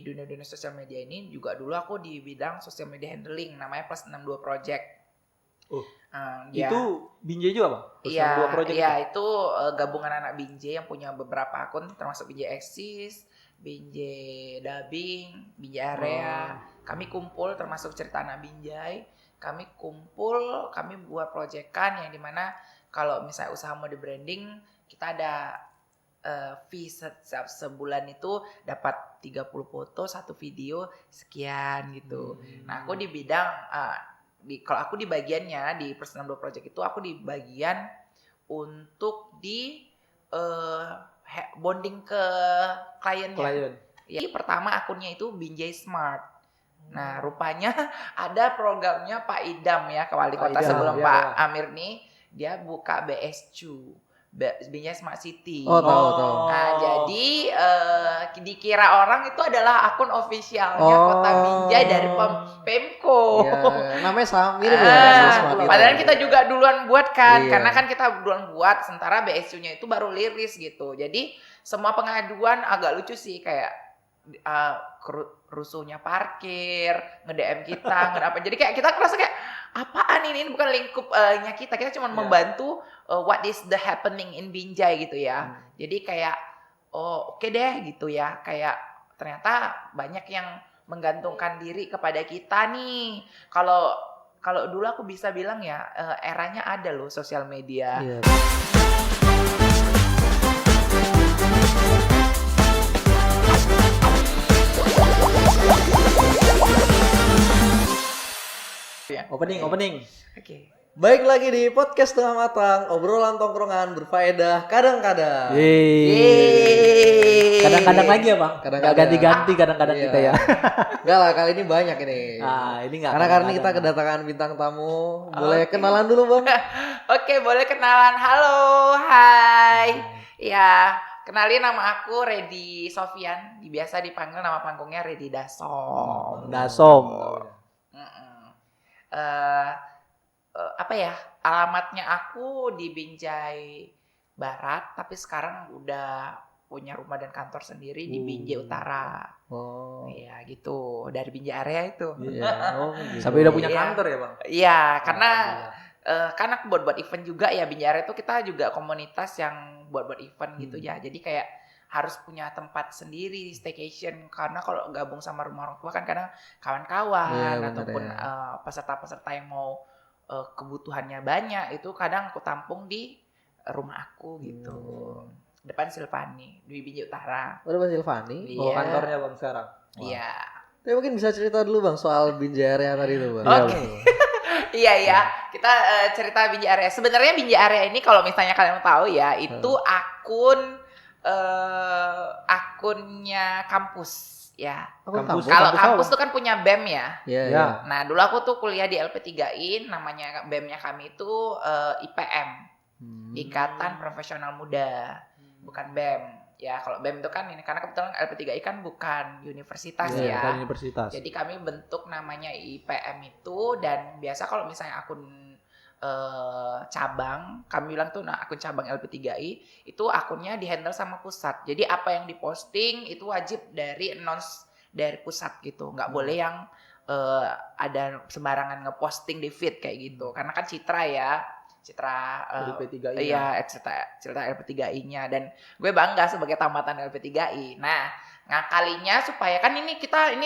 dunia sosial media ini juga dulu aku di bidang social media handling namanya Plus 62 Project. Itu Binjai juga Bang? Plus 62 Project itu gabungan anak Binjai yang punya beberapa akun termasuk Binjai Eksis, Binjai Dubbing, Binjai Area. Kami kumpul termasuk cerita anak Binjai. Kami kumpul, kami buat proyekan yang dimana kalau misalnya usaha mau di branding, kita ada fee sebulan itu dapat 30 foto, 1 video, sekian gitu. Nah aku di bidang, kalau aku di bagiannya di Plus 62 Project itu aku di bagian untuk di bonding ke kliennya. Jadi pertama akunnya itu Binjai Smart. Nah rupanya ada programnya Pak Idam ya, Wali Kota sebelum Pak Amir nih, dia buka BSCU. Binjai Smart City. Tahu. Nah, jadi dikira orang itu adalah akun officialnya Kota Binjai dari Pemko. Iya, namanya mirip ya. Padahal kita juga duluan buat kan, karena kan kita duluan buat, sementara BSU-nya itu baru liris gitu. Jadi semua pengaduan agak lucu sih, kayak rusuhnya parkir, nge-DM kita, jadi kayak kita ngerasa kayak apaan ini bukan lingkupnya kita cuma membantu what is the happening in Binjai gitu ya. Jadi kayak oke deh gitu ya, kayak ternyata banyak yang menggantungkan diri kepada kita nih. Kalau dulu aku bisa bilang ya eranya ada loh sosial media. Opening. Oke. Baik lagi di podcast Tengah Matang, obrolan tongkrongan berfaedah kadang-kadang. Kadang-kadang lagi ya Bang? Kadang-kadang. Ganti-ganti kadang-kadang kita ya. Enggak lah, kali ini banyak ini. Ini enggak. Karena kita kedatangan bintang tamu. Boleh kenalan dulu Bang? Oke, boleh kenalan. Halo, hai. Ya, kenalin nama aku Redi Sofian. Biasa dipanggil nama panggungnya Redi Dasom. Alamatnya aku di Binjai Barat, tapi sekarang udah punya rumah dan kantor sendiri di Binjai Utara. Iya gitu, dari Binjai Area itu. Gitu. Sampai udah punya kantor ya Bang? Iya, karena kan aku buat event juga ya. Binjai Area itu kita juga komunitas yang buat event gitu ya. Jadi kayak harus punya tempat sendiri, staycation, karena kalau gabung sama rumah orang tua kan kadang kawan-kawan ataupun peserta-peserta yang mau kebutuhannya banyak itu kadang aku tampung di rumah aku gitu. Depan Silvani di Binjai Utara. Depan Silvani? Kantornya Bang sekarang? Iya. Tapi mungkin bisa cerita dulu Bang soal Binjai Area tadi itu Bang. Oke. Iya. Kita cerita Binjai Area. Sebenarnya Binjai Area ini kalau misalnya kalian tahu ya, itu akunnya kampus ya. Kalau kampus tuh kan punya BEM ya. Iya. Nah, dulu aku tuh kuliah di LP3I, namanya BEM-nya kami itu IPM. Ikatan Profesional Muda. Bukan BEM. Ya, kalau BEM itu kan ini karena kebetulan LP3I kan bukan universitas ya. Bukan universitas. Jadi kami bentuk namanya IPM itu, dan biasa kalau misalnya akun cabang, kami bilang tuh akun cabang LP3I itu akunnya dihandle sama pusat. Jadi apa yang diposting itu wajib dari announce dari pusat gitu. Nggak boleh yang ada sembarangan ngeposting di feed kayak gitu. Karena kan citra LP3I. Iya, cerita LP3I-nya, dan gue bangga sebagai tamatan LP3I. Nah, ngakalinya supaya kan kita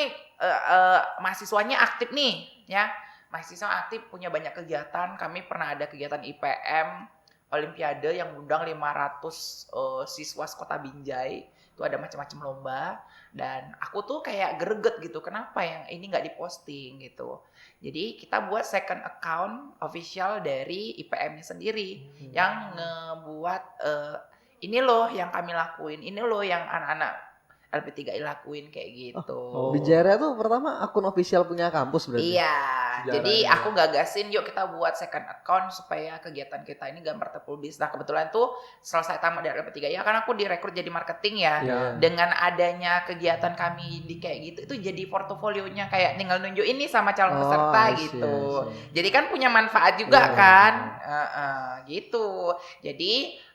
mahasiswanya aktif nih ya. Mahasiswa aktif, punya banyak kegiatan. Kami pernah ada kegiatan IPM Olimpiade yang undang 500 siswa Kota Binjai. Itu ada macam-macam lomba, dan aku tuh kayak greget gitu, kenapa yang ini nggak diposting gitu. Jadi kita buat second account official dari IPM-nya sendiri yang ngebuat ini loh yang kami lakuin, ini loh yang anak-anak LP3I lakuin kayak gitu. Binjai Area tuh pertama akun official punya kampus berarti? Iya, jadi aku gagasin yuk kita buat second account supaya kegiatan kita ini gambar terpublis. Nah kebetulan tuh selesai tamat dari LP3I kan aku direkrut jadi marketing ya. Dengan adanya kegiatan kami di kayak gitu, itu jadi portofolionya kayak tinggal nunjuk ini sama calon peserta gitu. Jadi kan punya manfaat juga kan, gitu. Jadi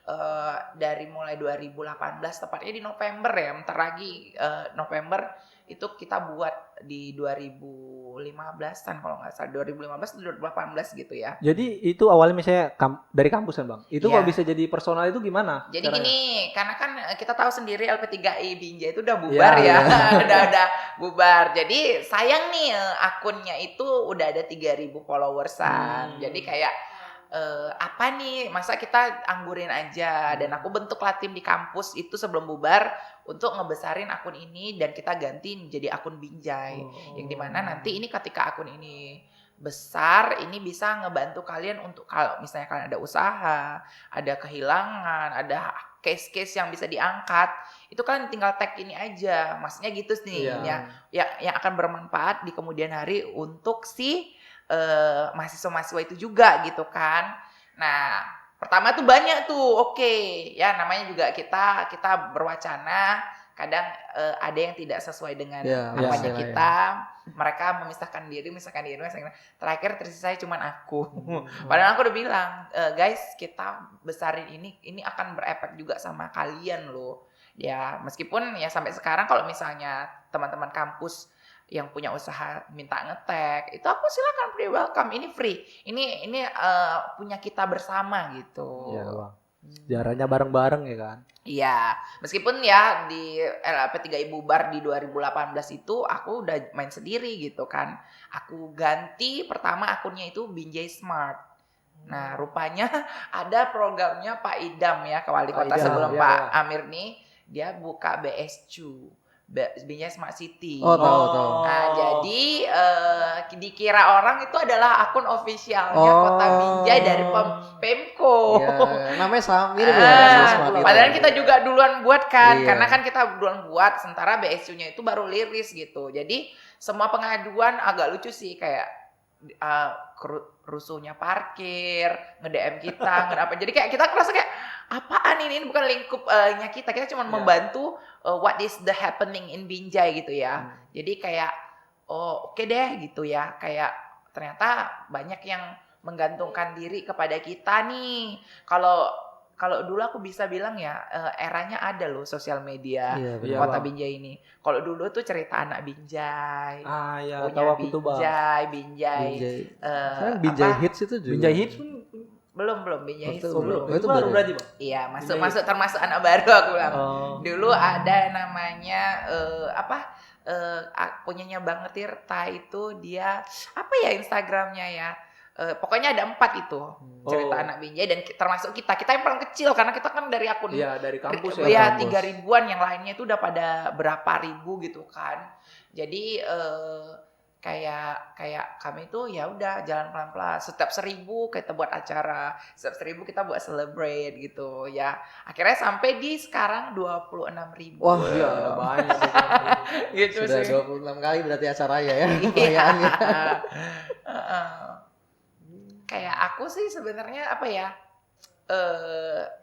dari mulai 2018 tepatnya di November ya, bentar lagi November itu kita buat di 2015-an kalau nggak salah, 2015 atau 2018 gitu ya. Jadi itu awalnya misalnya dari kampus kan Bang? Itu Iya. kok bisa jadi personal itu gimana? Jadi caranya? gini, karena kan kita tahu sendiri LP3I Binjai itu udah bubar Iya, ya, udah bubar. Jadi sayang nih akunnya itu udah ada 3.000 followersan. Jadi kayak apa nih, masa kita anggurin aja. Dan aku bentuklah tim di kampus itu sebelum bubar untuk ngebesarin akun ini dan kita ganti jadi akun Binjai. Yang dimana nanti ini ketika akun ini besar, ini bisa ngebantu kalian untuk kalau misalnya kalian ada usaha, ada kehilangan, ada case-case yang bisa diangkat, itu kalian tinggal tag ini aja. Maksudnya gitu nih, ya yang akan bermanfaat di kemudian hari untuk si mahasiswa-mahasiswa itu juga gitu kan. Nah, pertama tuh banyak tuh, oke, ya namanya juga kita berwacana, kadang ada yang tidak sesuai dengan apanya kita. Mereka memisahkan diri. Terakhir tersisa cuma aku. Padahal aku udah bilang, guys, kita besarin ini akan berefek juga sama kalian loh. Ya, meskipun ya sampai sekarang kalau misalnya teman-teman kampus yang punya usaha minta nge-tag, itu aku silakan free welcome, ini free. Ini punya kita bersama gitu. Iya, Bang. Jaranya bareng-bareng ya kan? Iya, meskipun ya di LP3I bubar di 2018 itu aku udah main sendiri gitu kan. Aku ganti pertama akunnya itu Binjai Smart. Nah, rupanya ada programnya Pak Idam ya, ke wali kota sebelum Pak Amir nih, dia buka BSCU. Binjai Smart City. Oh, tahu. Nah, jadi dikira orang itu adalah akun officialnya Kota Binjai dari Pemko. Iya, namanya mirip ya. Padahal kita juga duluan buat kan, karena kan kita duluan buat, sementara BSU-nya itu baru liris gitu. Jadi semua pengaduan agak lucu sih, kayak rusuhnya parkir, nge-DM kita, apa. Jadi kayak kita ngerasa kayak apaan ini bukan lingkupnya kita cuma membantu what is the happening in Binjai gitu ya. Jadi kayak oke deh gitu ya, kayak ternyata banyak yang menggantungkan diri kepada kita nih. Kalau dulu aku bisa bilang ya, eranya ada loh sosial media Kota Binjai ini. Kalau dulu tuh cerita anak Binjai, punya Binjai. Sekarang Binjai Hits itu juga. Binjai Hits belum Binjai Hits belum. Itu baru berarti Bang? Iya, masuk termasuk anak baru aku bilang. Dulu ada namanya punyanya Bang Tirta itu, dia apa ya Instagramnya ya. Pokoknya ada 4 itu cerita anak Binjai, dan termasuk kita yang paling kecil karena kita kan dari akun dari kampus ya 3.000-an, yang lainnya itu udah pada berapa ribu gitu kan. Jadi kayak kami tuh ya udah jalan pelan-pelan, setiap 1.000 kita buat acara, setiap 1.000 kita buat celebrate gitu ya. Akhirnya sampai di sekarang 26.000. Wah, iya banyak gitu sudah sih. 26 kali berarti acaranya ya. Perayaannya. Kayak aku sih sebenarnya apa ya,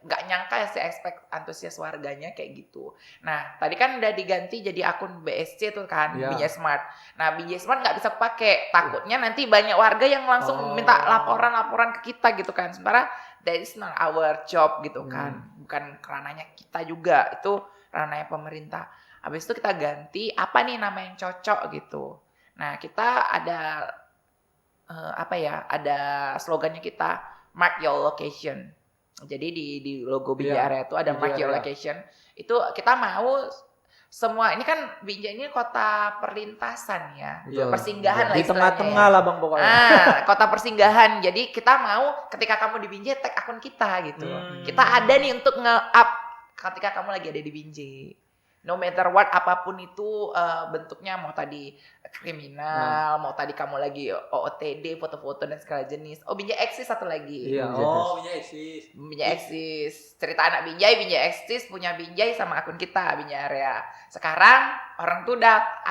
nggak nyangka ya sih expect antusias warganya kayak gitu. Nah tadi kan udah diganti jadi akun BSC tuh kan, Binjai Smart. Nah Binjai Smart nggak bisa pakai, takutnya nanti banyak warga yang langsung minta laporan ke kita gitu kan. Sementara that is not our job gitu kan, bukan ranahnya kita juga, itu ranahnya pemerintah. Habis itu kita ganti apa nih nama yang cocok gitu. Nah kita ada ada slogannya kita, mark your location. Jadi di logo Binjai area itu ada mark your location. Itu kita mau semua, ini kan Binjai ini kota perlintasan ya, persinggahan lah di istilahnya. Di tengah-tengah lah Bang pokoknya. Kota persinggahan. Jadi kita mau ketika kamu di Binjai tag akun kita gitu. Kita ada nih untuk nge-up ketika kamu lagi ada di Binjai. No matter what, apapun itu bentuknya, mau tadi kriminal, mau tadi kamu lagi OOTD, foto-foto dan segala jenis. Binjai eksis satu lagi. Iya. Binjai eksis. Binjai eksis. Cerita anak Binjai eksis, punya Binjai sama akun kita, Binjai area. Sekarang orang tuh udah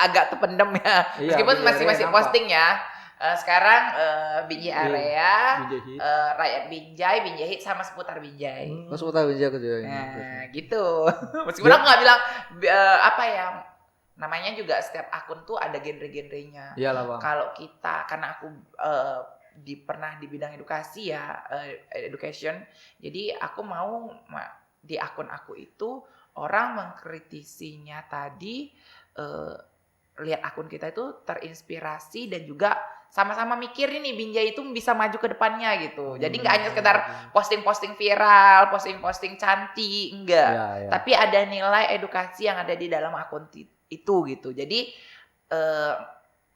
agak terpendam ya. Meskipun masih posting ya. Sekarang Binjai area, rakyat Binjai Hits sama seputar Binjai. Seputar Binjai aku juga. Nah, gitu. Meskipun aku nggak bilang namanya juga setiap akun tuh ada genre-genrenya. Iyalah Bang. Kalau kita, karena aku pernah di bidang edukasi ya, education. Jadi aku mau di akun aku itu orang mengkritisinya tadi lihat akun kita itu terinspirasi dan juga sama-sama mikirin nih Binjai itu bisa maju ke depannya gitu. Jadi nggak hanya sekedar posting-posting viral, posting-posting cantik, enggak. Ya. Tapi ada nilai edukasi yang ada di dalam akun itu gitu. Jadi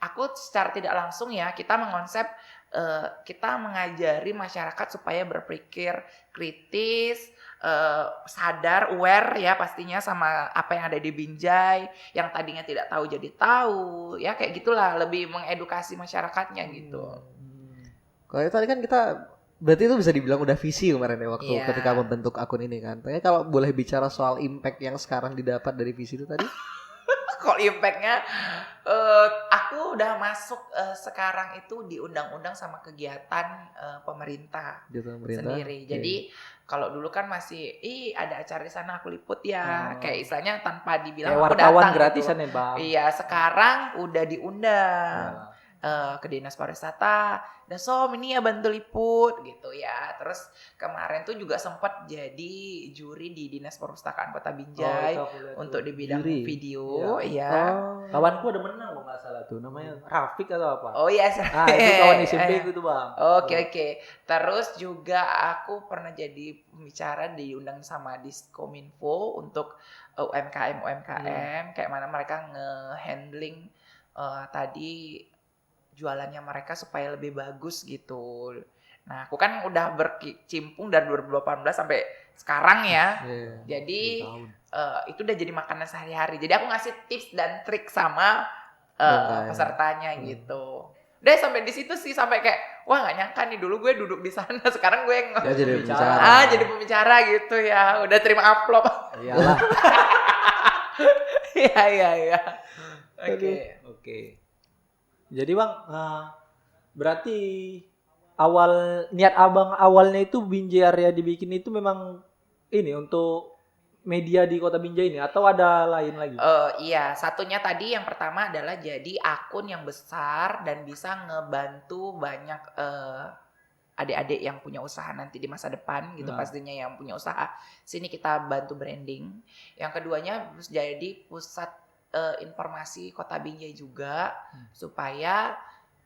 aku secara tidak langsung ya kita mengonsep kita mengajari masyarakat supaya berpikir kritis, sadar, aware ya pastinya sama apa yang ada di Binjai, yang tadinya tidak tahu jadi tahu, ya kayak gitulah, lebih mengedukasi masyarakatnya gitu. Kalau tadi kan kita berarti itu bisa dibilang udah visi kemarin ya waktu Iya. ketika membentuk akun ini kan. Tapi kalau boleh bicara soal impact yang sekarang didapat dari visi itu tadi? Kalau impactnya, aku udah masuk sekarang itu diundang-undang sama kegiatan pemerintah sendiri. Jadi kalau dulu kan masih, ada acara di sana aku liput ya, kayak istilahnya tanpa dibilang kayak aku wartawan datang gratisan gitu. ya Bang. Iya, sekarang udah diundang ke Dinas Pariwisata. Dan ini ya bantu liput gitu ya. Terus kemarin tuh juga sempat jadi juri di Dinas Perpustakaan Kota Binjai untuk di bidang Juri. video ya. Kawanku ada menang kalau nggak salah tuh, namanya Rafiq atau apa. Oh iya, itu kawan SMP gitu Bang. Oke. Terus juga aku pernah jadi pembicara diundang sama Diskominfo untuk UMKM kayak mana mereka nge-handling tadi jualannya mereka supaya lebih bagus gitu. Nah, aku kan udah berkecimpung dari 2018 sampai sekarang ya. Jadi itu udah jadi makanan sehari-hari. Jadi aku ngasih tips dan trik sama pesertanya gitu. Udah sampai di situ sih, sampai kayak wah nggak nyangka nih, dulu gue duduk di sana, sekarang gue jadi pembicara. jadi pembicara gitu ya. Udah terima amplop. Iyalah. Iya. Oke. Jadi Bang, berarti niat Abang awalnya itu Binjai Area dibikin itu memang ini untuk media di Kota Binjai ini atau ada lain lagi? Iya, satunya tadi yang pertama adalah jadi akun yang besar dan bisa ngebantu banyak adik-adik yang punya usaha nanti di masa depan gitu, pastinya yang punya usaha. Sini kita bantu branding. Yang keduanya jadi pusat informasi Kota Binjai juga supaya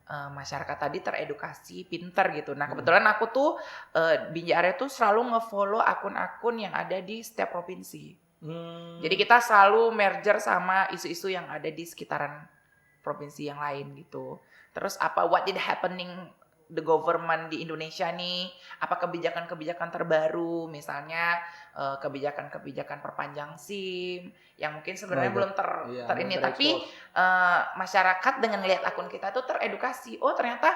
masyarakat tadi teredukasi, pinter gitu. Nah kebetulan aku tuh Binjai Area tuh selalu ngefollow akun-akun yang ada di setiap provinsi. Jadi kita selalu merger sama isu-isu yang ada di sekitaran provinsi yang lain gitu. Terus what did happening the government di Indonesia nih, apa kebijakan-kebijakan terbaru, misalnya kebijakan-kebijakan perpanjang SIM yang mungkin sebenarnya belum ini, tapi masyarakat dengan lihat akun kita tuh teredukasi. Oh ternyata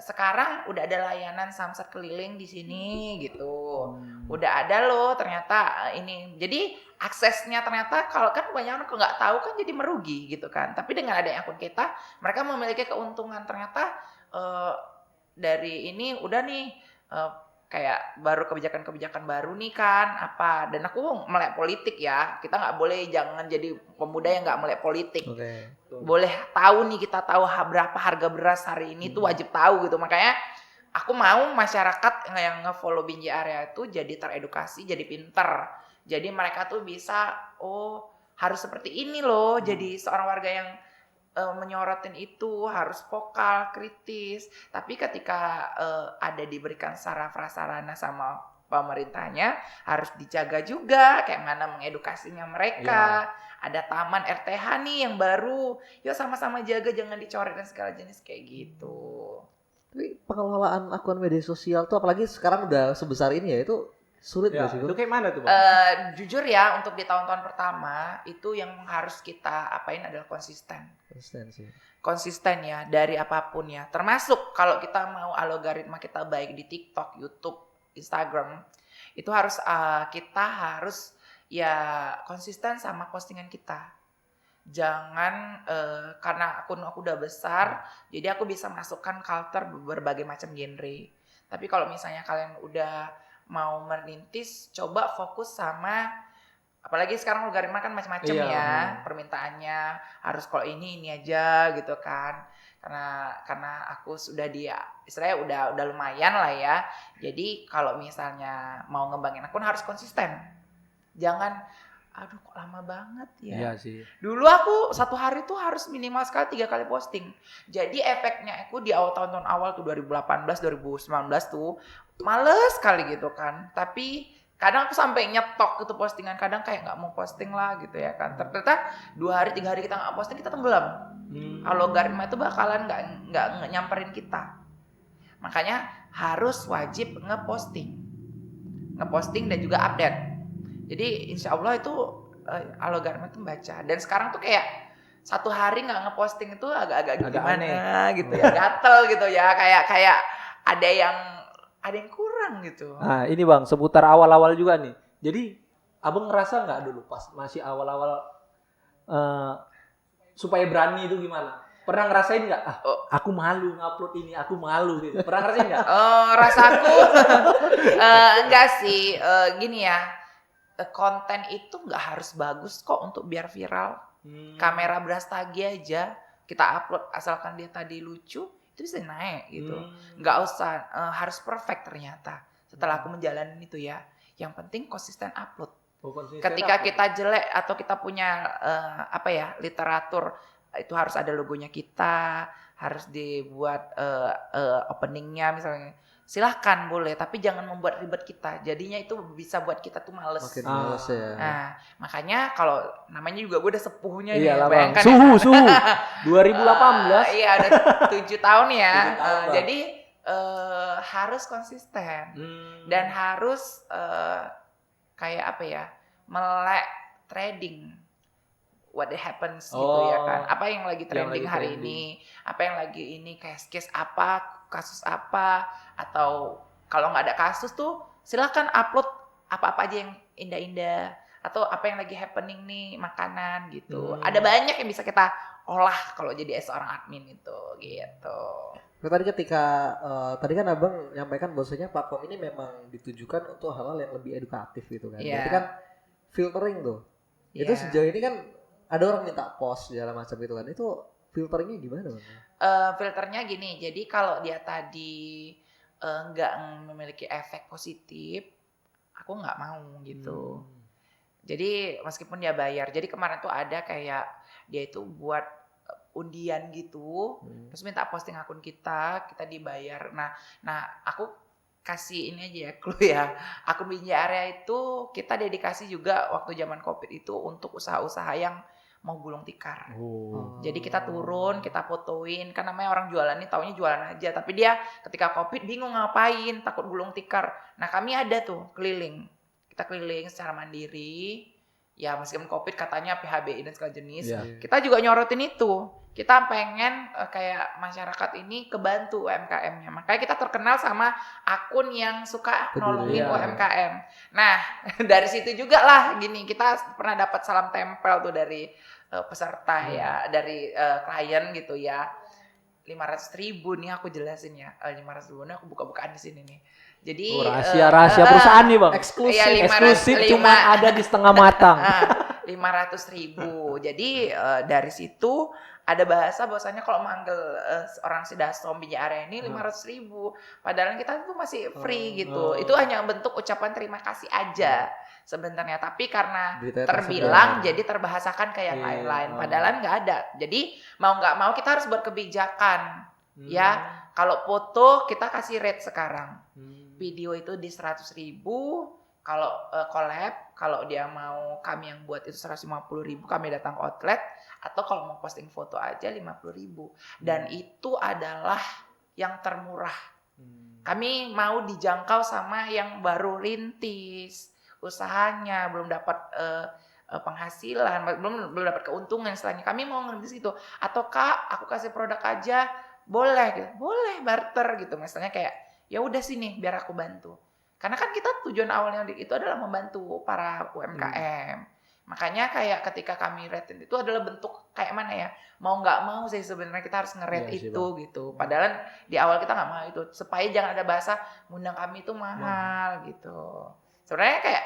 sekarang udah ada layanan samsat keliling di sini gitu. Udah ada loh ternyata ini. Jadi aksesnya ternyata kalau kan banyak orang nggak tahu kan jadi merugi gitu kan. Tapi dengan adanya akun kita, mereka memiliki keuntungan ternyata. Dari ini udah nih kayak baru kebijakan-kebijakan baru nih kan apa, dan aku melek politik ya, kita nggak boleh, jangan jadi pemuda yang nggak melek politik. Boleh tahu nih, kita tahu berapa harga beras hari ini tuh wajib tahu gitu. Makanya aku mau masyarakat yang nge-follow Binjai Area itu jadi teredukasi, jadi pinter, jadi mereka tuh bisa harus seperti ini loh, jadi seorang warga yang menyorotin itu harus vokal, kritis. Tapi ketika ada diberikan sarana prasarana sama pemerintahnya, harus dijaga juga kayak mana mengedukasinya mereka. Ada taman RTH nih yang baru, yuk sama-sama jaga, jangan dicoret dan segala jenis kayak gitu. Tapi pengelolaan akun media sosial tuh apalagi sekarang udah sebesar ini ya, itu sulit nggak sih? Itu kayak mana tuh Bang? Jujur ya, untuk di tahun-tahun pertama itu yang harus kita apain adalah konsisten ya, dari apapun ya, termasuk kalau kita mau algoritma kita baik di TikTok, YouTube, Instagram, itu harus kita harus ya konsisten sama postingan kita. Jangan karena akun aku udah besar, jadi aku bisa masukkan culture berbagai macam genre. Tapi kalau misalnya kalian udah mau merintis, coba fokus sama, apalagi sekarang algoritma kan macam-macam permintaannya harus kalau ini aja gitu kan. Karena aku sudah istilahnya udah lumayan lah ya. Jadi kalau misalnya mau ngembangin akun harus konsisten. Jangan aduh kok lama banget ya. Iya sih. Dulu aku satu hari tuh harus minimal sekali 3 kali posting. Jadi efeknya aku di awal tahun-tahun awal tuh 2018, 2019 tuh males sekali gitu kan. Tapi kadang aku sampai nyetok gitu postingan, kadang kayak nggak mau posting lah gitu ya kan. Ternyata 2 hari 3 hari kita nggak posting, kita tenggelam. Algoritma itu bakalan nggak nyamperin kita. Makanya harus wajib ngeposting dan juga update. Jadi insya Allah itu algoritma itu membaca. Dan sekarang tuh kayak satu hari nggak ngeposting itu agak gimana gitu ya, gatel gitu ya, kayak ada yang kurang gitu. Nah ini Bang, seputar awal-awal juga nih. Jadi abang ngerasa nggak dulu pas masih awal-awal supaya berani itu gimana? Pernah ngerasain nggak? Aku malu ngupload ini, aku malu gitu. Pernah ngerasain nggak? Rasaku enggak sih, gini ya. Konten itu nggak harus bagus kok untuk biar viral. Kamera Brastagi aja kita upload asalkan dia tadi lucu itu bisa naik gitu. Nggak usah harus perfect ternyata. Setelah aku menjalani itu ya, yang penting konsisten upload. Ketika kita jelek atau kita punya literatur itu harus ada logonya kita, harus dibuat openingnya misalnya. Silahkan boleh, tapi jangan membuat ribet kita. Jadinya itu bisa buat kita tuh males. Makin males ya. Nah, makanya kalau namanya juga gue udah sepuhnya iya nih, Bang. bayangkan Suhu 2018. Iya, udah 7 tahun ya. 7 tahun, Jadi harus konsisten dan harus kayak apa ya, melek trading what happens gitu ya kan. Apa yang lagi trending hari ini, apa yang lagi ini, case apa, kasus apa, atau kalau nggak ada kasus tuh silakan upload apa-apa aja yang indah-indah atau apa yang lagi happening nih, makanan gitu. Ada banyak yang bisa kita olah kalau jadi seorang admin itu gitu. Nah, tadi ketika tadi kan Abang nyampaikan bahwasanya platform ini memang ditujukan untuk hal-hal yang lebih edukatif gitu kan. Yeah. Berarti kan filtering tuh. Itu sejauh ini kan ada orang minta post segala macam itu kan. Itu filteringnya gimana Bang? Filternya gini, jadi kalau dia tadi nggak memiliki efek positif, aku nggak mau gitu. Jadi meskipun dia bayar, jadi kemarin tuh ada kayak dia itu buat undian gitu, terus minta posting akun kita dibayar. Nah aku kasih ini aja ya, clue ya. Akun Binjai Area itu kita dedikasi juga waktu zaman COVID itu untuk usaha-usaha yang mau gulung tikar. Jadi kita turun, kita fotoin, kan namanya orang jualan nih taunya jualan aja, tapi dia ketika COVID bingung ngapain, takut gulung tikar. Nah kami ada tuh keliling, kita keliling secara mandiri, ya meskipun COVID katanya PHBI dan segala jenis, kita juga nyorotin itu. Kita pengen kayak masyarakat ini kebantu UMKM-nya, makanya kita terkenal sama akun yang suka nolongin UMKM. Nah dari situ juga lah gini, kita pernah dapat salam tempel tuh dari peserta ya, dari klien gitu ya. 500.000 nih aku jelasin ya, 500.000 nih aku buka-bukaan di sini nih. Jadi rahasia perusahaan nih Bang. Eksklusif cuma ada di setengah matang. 500.000. Jadi dari situ ada bahasa bahwasanya kalau manggil orang Sidasom Binjai Area ini 500.000. Padahal kita itu masih free gitu. Itu hanya bentuk ucapan terima kasih aja sebenarnya. Tapi karena terbilang jadi terbahasakan kayak yang lain-lain. Padahal nggak ada. Jadi mau nggak mau kita harus buat kebijakan. Ya, kalau foto kita kasih rate sekarang. Video itu di 100.000. Kalau collab, kalau dia mau kami yang buat itu 150.000, kami datang ke outlet. Atau kalau mau posting foto aja 50.000. Dan itu adalah yang termurah. Kami mau dijangkau sama yang baru rintis usahanya, belum dapat penghasilan, belum dapat keuntungan istilahnya. Kami mau ngerintis itu. Atau Kak, aku kasih produk aja, boleh gitu. Boleh barter gitu. Misalnya kayak ya udah sini biar aku bantu. Karena kan kita tujuan awalnya itu adalah membantu para UMKM. Makanya kayak ketika kami rate itu adalah bentuk kayak mana ya, mau nggak mau sih sebenarnya kita harus nge-rate itu gitu. Padahal di awal kita nggak mau itu, supaya jangan ada bahasa ngundang kami itu mahal gitu. Sebenarnya kayak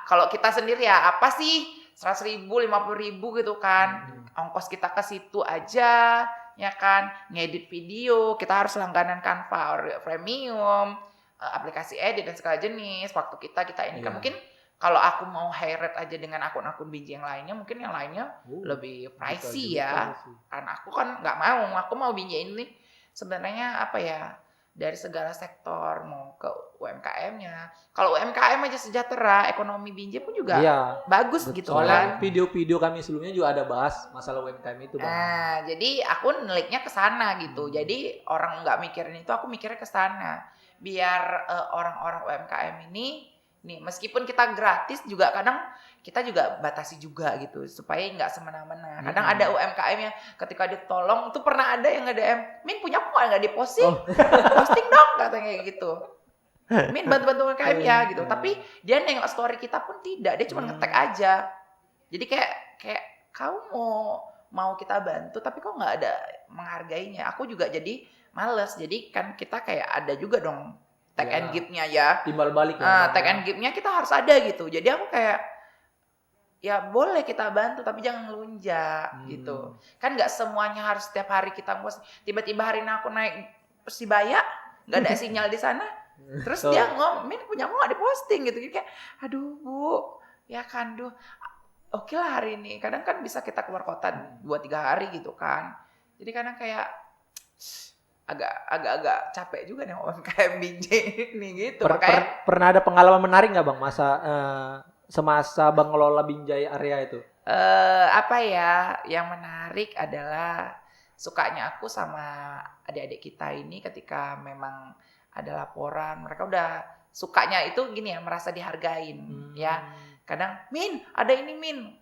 kalau kita sendiri ya apa sih 100.000, 50.000 gitu kan, ongkos kita ke situ aja ya kan, ngedit video kita harus langganan Canva premium, aplikasi edit dan segala jenis. Waktu kita ini kan mungkin Kalau aku mau high rate aja dengan akun-akun Binjai yang lainnya, mungkin yang lainnya lebih Bisa pricey juga ya. sih. Karena aku kan nggak mau, aku mau Binjai ini sebenarnya apa ya, dari segala sektor, mau ke UMKM-nya. Kalau UMKM aja sejahtera, ekonomi Binjai pun juga Iya. bagus Betul. gitu Soalnya kan. video-video kami sebelumnya juga ada bahas masalah UMKM itu, Bang. Nah, jadi aku neliknya ke sana gitu. Jadi orang nggak mikirin itu, aku mikirnya ke sana. Biar orang-orang UMKM ini, nih meskipun kita gratis juga kadang kita juga batasi juga gitu supaya nggak semena-mena. Kadang ada UMKM yang ketika ditolong itu pernah ada yang nge-DM, Min punya kok nggak diposting, posting dong katanya gitu. Min bantu-bantu UMKM ya gitu. Tapi dia nengok story kita pun tidak, dia cuma nge-tag aja. Jadi kayak kau mau kita bantu tapi kok nggak ada menghargainya. Aku juga jadi males. Jadi kan kita kayak ada juga dong tag and give-nya ya. Timbal balik ya. Tag and give-nya kita harus ada gitu. Jadi aku kayak ya boleh kita bantu tapi jangan ngelunjak gitu. Kan nggak semuanya harus setiap hari kita post. Tiba-tiba hari ini aku naik Persibaya nggak ada sinyal di sana. Terus dia ngomong, Min punya aku nggak diposting gitu. Jadi kayak aduh Bu, ya kan duh. Oke lah hari ini. Kadang kan bisa kita keluar kota 2-3 hari gitu kan. Jadi kadang kayak agak capek juga nih UMKM Binjai ini gitu. Makanya Pernah ada pengalaman menarik nggak, Bang, semasa Bang ngelola Binjai area itu? apa ya yang menarik adalah sukanya aku sama adik-adik kita ini ketika memang ada laporan, mereka udah sukanya itu gini ya, merasa dihargain ya. Kadang Min ada ini Min,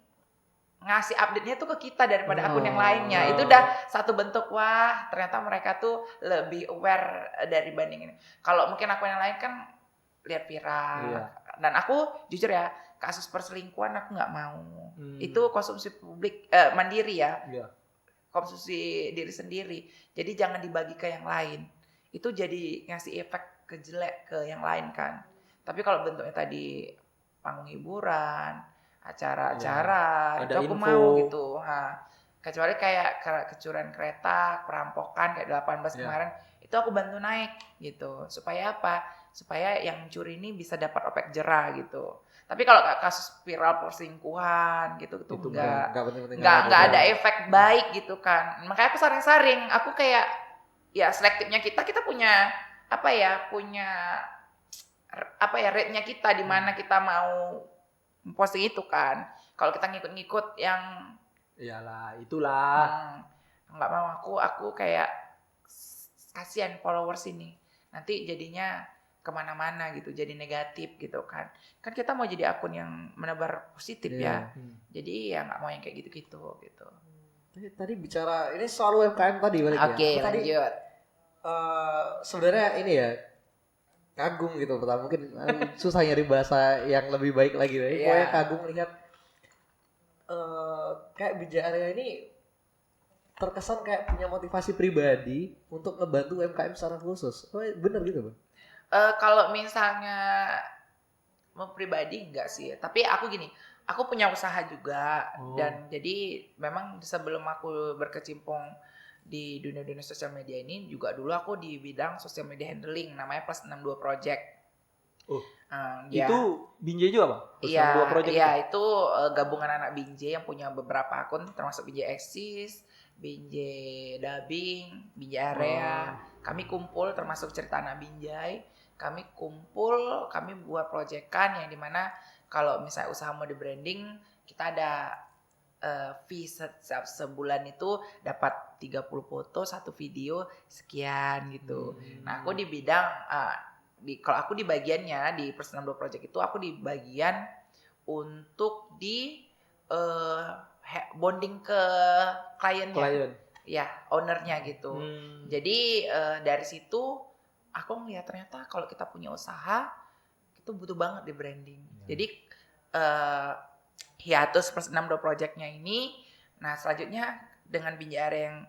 ngasih update-nya tuh ke kita daripada akun yang lainnya. Itu udah satu bentuk, wah ternyata mereka tuh lebih aware dari banding ini. Kalau mungkin akun yang lain kan lihat viral. Dan aku jujur ya, kasus perselingkuhan aku nggak mau. Itu konsumsi publik mandiri ya. Konsumsi diri sendiri. Jadi jangan dibagi ke yang lain. Itu jadi ngasih efek kejelek ke yang lain kan. Tapi kalau bentuknya tadi panggung hiburan, acara-acara, itu aku mau gitu. Kecuali kayak kecurian kereta, perampokan kayak 18 kemarin, itu aku bantu naik gitu. Supaya apa? Supaya yang mencuri ini bisa dapat efek jerah gitu. Tapi kalau kasus viral perselingkuhan gitu itu enggak ada efek baik gitu kan. Makanya aku saring-saring, aku kayak ya selektifnya kita punya rate-nya kita di mana kita mau posting itu kan. Kalau kita ngikut-ngikut yang iyalah, itulah. Enggak mau, aku kayak kasihan followers ini. Nanti jadinya kemana-mana gitu, jadi negatif gitu kan. Kan kita mau jadi akun yang menebar positif ya. Jadi ya nggak mau yang kayak gitu-gitu gitu. Tadi bicara ini soal UMKM tadi balik ya. Oke, lanjut. Sebenarnya ini ya kagum gitu pertama, mungkin susah nyari bahasa yang lebih baik lagi ya. Pokoknya kagum lihat kayak Binjai Area ini terkesan kayak punya motivasi pribadi untuk ngebantu UMKM secara khusus. Bener gitu Bang? Kalau misalnya mau pribadi enggak sih, tapi aku gini, aku punya usaha juga dan jadi memang sebelum aku berkecimpung di dunia-dunia sosial media ini juga dulu aku di bidang social media handling namanya Plus 62 Project. Itu Binjai juga Bang? Plus 62 Project itu gabungan anak Binjai yang punya beberapa akun termasuk Binjai Eksis, Binjai Dubbing, Binjai Area. Kami kumpul termasuk cerita anak Binjai. Kami kumpul, kami buat proyekan yang dimana kalau misalnya usaha mau di branding, kita ada fee sebulan itu dapat 30 foto, 1 video, sekian gitu. Nah aku di bidang, kalau aku di bagiannya, di Plus 62 Project itu aku di bagian untuk di bonding ke kliennya. Ya, ownernya gitu. Jadi dari situ aku ngeliat ternyata kalau kita punya usaha itu butuh banget di branding. Jadi hiatus Plus 62 Project-nya ini, nah selanjutnya dengan Binjai Area yang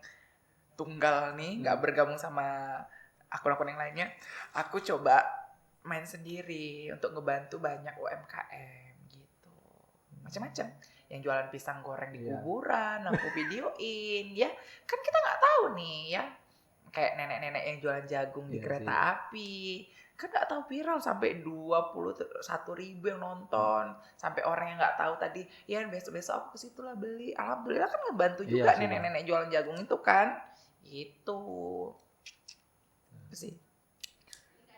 tunggal nih, nggak bergabung sama akun-akun yang lainnya, aku coba main sendiri untuk ngebantu banyak UMKM gitu, macam-macam. Yang jualan pisang goreng di kuburan, aku videoin, ya kan kita nggak tahu nih ya, kayak nenek-nenek yang jualan jagung di kereta api, kan nggak tahu viral sampai 21.000 yang nonton, sampai orang yang nggak tahu tadi, ya besok-besok aku ke situ lah beli. Alhamdulillah kan ngebantu juga Iya sih, nenek-nenek jualan jagung itu kan. Itu sih.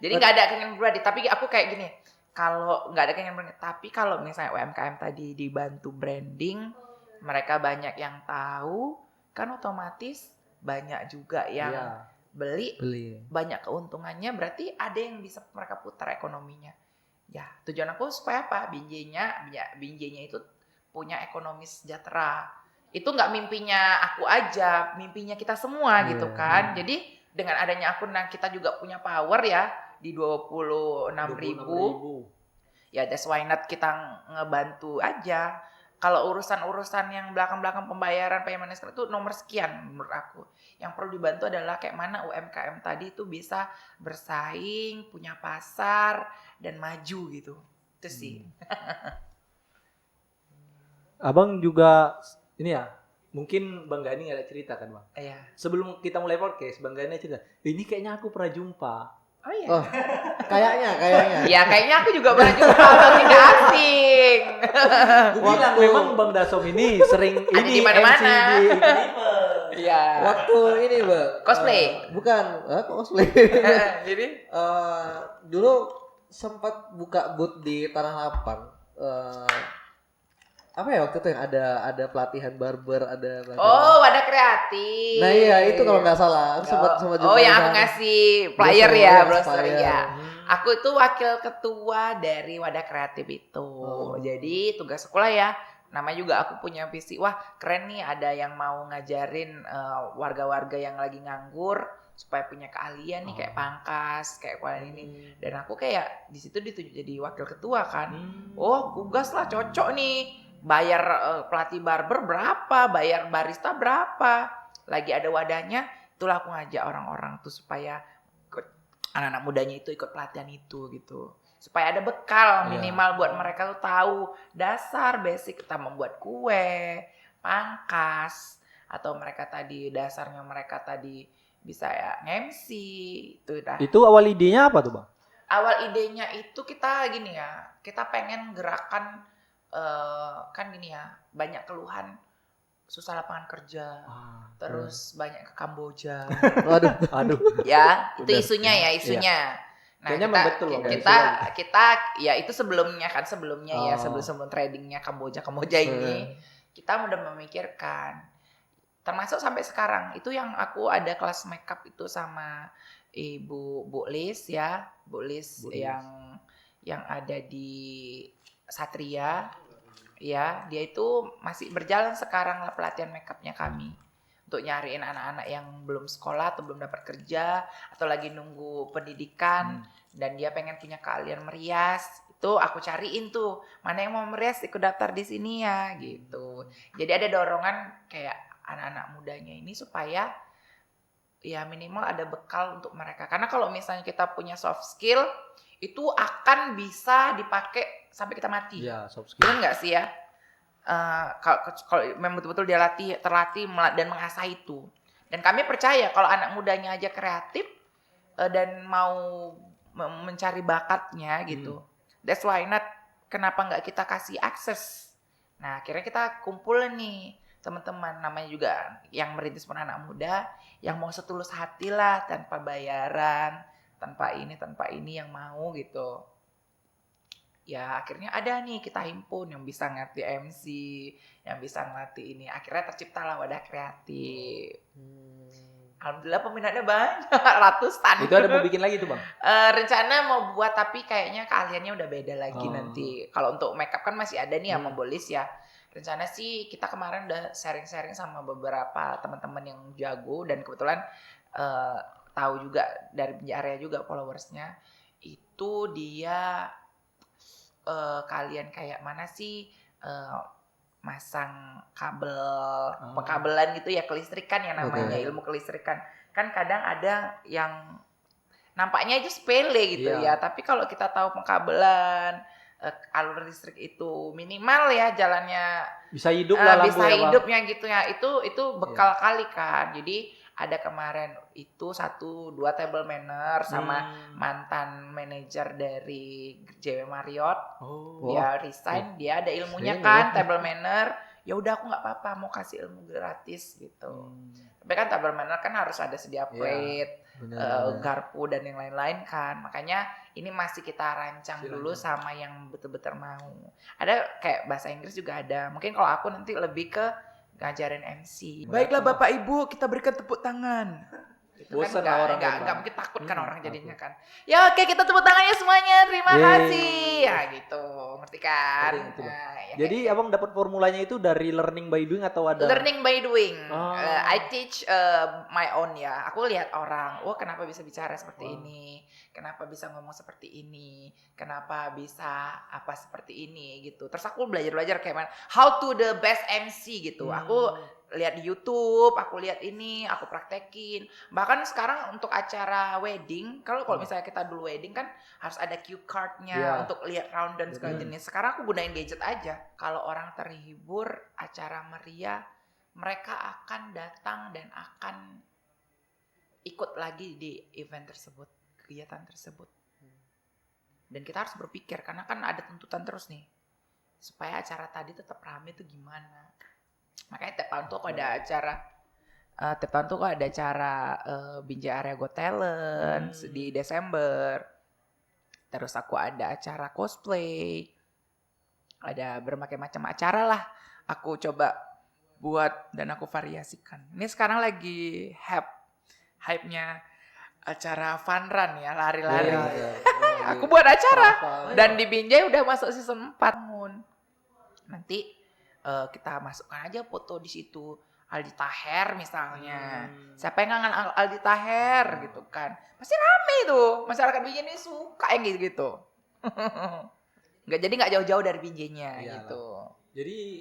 Jadi nggak ada keinginan pribadi, tapi aku kayak gini, kalau nggak ada keinginan pribadi, tapi kalau misalnya UMKM tadi dibantu branding, mereka banyak yang tahu, kan otomatis banyak juga yang Iya. beli, Beli. banyak keuntungannya, berarti ada yang bisa mereka putar ekonominya. Ya, tujuan aku supaya apa? Binjainya itu punya ekonomi sejahtera. Itu nggak mimpinya aku aja, mimpinya kita semua Iya, gitu kan. Jadi dengan adanya akun yang kita juga punya power ya di 26.000, ya that's why not kita ngebantu aja. Kalau urusan-urusan yang belakang-belakang pembayaran payment itu nomor sekian menurut aku. Yang perlu dibantu adalah kayak mana UMKM tadi itu bisa bersaing, punya pasar, dan maju gitu. Itu sih. Abang juga ini ya, mungkin Bang Gani ada cerita kan Bang? Iya. Sebelum kita mulai podcast, Bang Gani cerita, ini kayaknya aku pernah jumpa. Oh iya. Oh, kayaknya. Ya kayaknya aku juga pernah jumpa atau tidak asing. Gue bilang memang Bang Dasom ini sering Ada ini di mana-mana. MC di event. Iya. Waktu ini, Bang. Cosplay? Bukan, cosplay. Jadi Dulu sempat buka booth di Tanah Lapang. Apa ya waktu itu yang ada pelatihan barber, ada pelatihan. oh, wadah kreatif. Nah iya itu kalau nggak salah. Aku sempat Oh, yang aku ngasih flyer Brosur, ya, ya, brosur flyer. ya. Aku itu wakil ketua dari wadah kreatif itu. Oh. Jadi tugas sekolah ya. Namanya juga aku punya visi. Wah keren nih, ada yang mau ngajarin warga-warga yang lagi nganggur supaya punya keahlian nih kayak pangkas, kayak ini. Dan aku kayak di situ ditunjuk jadi wakil ketua kan. Oh, tugas lah, cocok nih. Bayar pelatih barber berapa, bayar barista berapa. Lagi ada wadahnya, itulah aku ngajak orang-orang tuh supaya anak-anak mudanya itu ikut pelatihan itu gitu. Supaya ada bekal minimal buat mereka tuh tahu dasar basic kita membuat kue, pangkas, atau mereka tadi dasarnya mereka tadi bisa ya MC itu dah. Itu awal idenya apa tuh Bang? Awal idenya itu kita gini ya, kita pengen gerakan kan gini ya, banyak keluhan susah lapangan kerja, terus banyak ke Kamboja. Aduh. Ya, itu Udah. isunya ya, isunya. Nah, Kayaknya memang betul loh, kita ya itu sebelumnya ya, sebelum tradingnya Kamboja ini, kita udah memikirkan. Termasuk sampai sekarang, itu yang aku ada kelas makeup itu sama Bu Lis ya, Bu Lis yang ada di Satria. Ya, dia itu masih berjalan sekarang lah pelatihan makeupnya kami untuk nyariin anak-anak yang belum sekolah atau belum dapat kerja atau lagi nunggu pendidikan dan dia pengen punya keahlian merias. Itu aku cariin tuh mana yang mau merias ikut daftar di sini ya gitu. Jadi ada dorongan kayak anak-anak mudanya ini supaya ya minimal ada bekal untuk mereka. Karena kalau misalnya kita punya soft skill itu akan bisa dipakai sampai kita mati. Iya, soft skill. Benar nggak sih ya? Kalau memang betul-betul dia terlatih dan mengasah itu. Dan kami percaya kalau anak mudanya aja kreatif dan mau mencari bakatnya gitu. That's why not kenapa nggak kita kasih akses. Nah akhirnya kita kumpul nih teman-teman, namanya juga yang merintis pun anak muda yang mau setulus hati lah tanpa bayaran, tanpa ini yang mau gitu. Ya akhirnya ada nih kita himpun yang bisa ngerti MC, yang bisa ngelatih ini. Akhirnya terciptalah wadah kreatif. Alhamdulillah peminatnya banyak, ratusan. Itu ada mau bikin lagi tuh Bang? Rencana mau buat tapi kayaknya keahliannya udah beda lagi nanti. Kalau untuk makeup kan masih ada nih yang membolis ya. Rencana sih kita kemarin udah sharing-sharing sama beberapa teman-teman yang jago dan kebetulan tahu juga dari area juga followersnya itu dia kalian kayak mana sih masang kabel pekabelan gitu ya, kelistrikan ya namanya, ilmu kelistrikan kan kadang ada yang nampaknya itu sepele gitu ya, tapi kalau kita tahu pengkabelan alur listrik itu minimal ya jalannya, Bisa hidup lah lampu bisa ya, Bang. hidupnya gitu ya. Itu bekal kali kan. Jadi ada kemarin itu 1-2 table manner sama mantan manajer dari JW Marriott. Oh. Dia resign, dia ada ilmunya Sering kan, ya. table manner. Ya udah aku nggak apa-apa mau kasih ilmu gratis gitu. Tapi kan table manner kan harus ada sedia plate, Benar. garpu dan yang lain-lain kan. Makanya ini masih kita rancang dulu sama yang betul-betul mau. Ada kayak bahasa Inggris juga ada. Mungkin kalau aku nanti lebih ke ngajarin MC. Baiklah Bapak Ibu, kita berikan tepuk tangan. Gitu Bosan kan lah orang nggak kan, mungkin takut kan orang jadinya kan. Ya oke, kita tepuk tangannya semuanya. Terima Yeay. kasih. Ya gitu, ngerti kan? Ngerti, Bang. Nah, ya Jadi kayak abang dapat formulanya itu dari learning by doing atau ada? learning by doing. Oh. I teach my own ya. Aku lihat orang, kenapa bisa bicara seperti ini? Kenapa bisa ngomong seperti ini? Kenapa bisa apa seperti ini gitu. Terus aku belajar kayak mana? How to the best MC gitu. Aku lihat di YouTube, aku lihat ini, aku praktekin. Bahkan sekarang untuk acara wedding, kalau misalnya kita dulu wedding kan harus ada cue card-nya Iya. untuk lihat round dan segala jenis. Sekarang aku gunain gadget aja. Kalau orang terhibur, acara meriah, mereka akan datang dan akan ikut lagi di event tersebut, kegiatan tersebut. Dan kita harus berpikir karena kan ada tuntutan terus nih. Supaya acara tadi tetap rame itu gimana? Makanya tiap tahun tuh aku ada acara Binjai Area Got Talent di Desember. Terus aku ada acara cosplay. Ada berbagai macam acara lah. Aku coba buat dan aku variasikan. Ini sekarang lagi hype-nya acara fun run ya, lari-lari. Aku buat acara dan di Binjai udah masuk season 4. Nanti kita masukkan aja foto di situ. Aldi Taher misalnya. Siapa yang kangen Aldi Taher gitu kan. Pasti rame tuh. Masyarakat Binjai ini suka yang gitu-gitu. Jadi nggak jauh-jauh dari Binjainya gitu. Jadi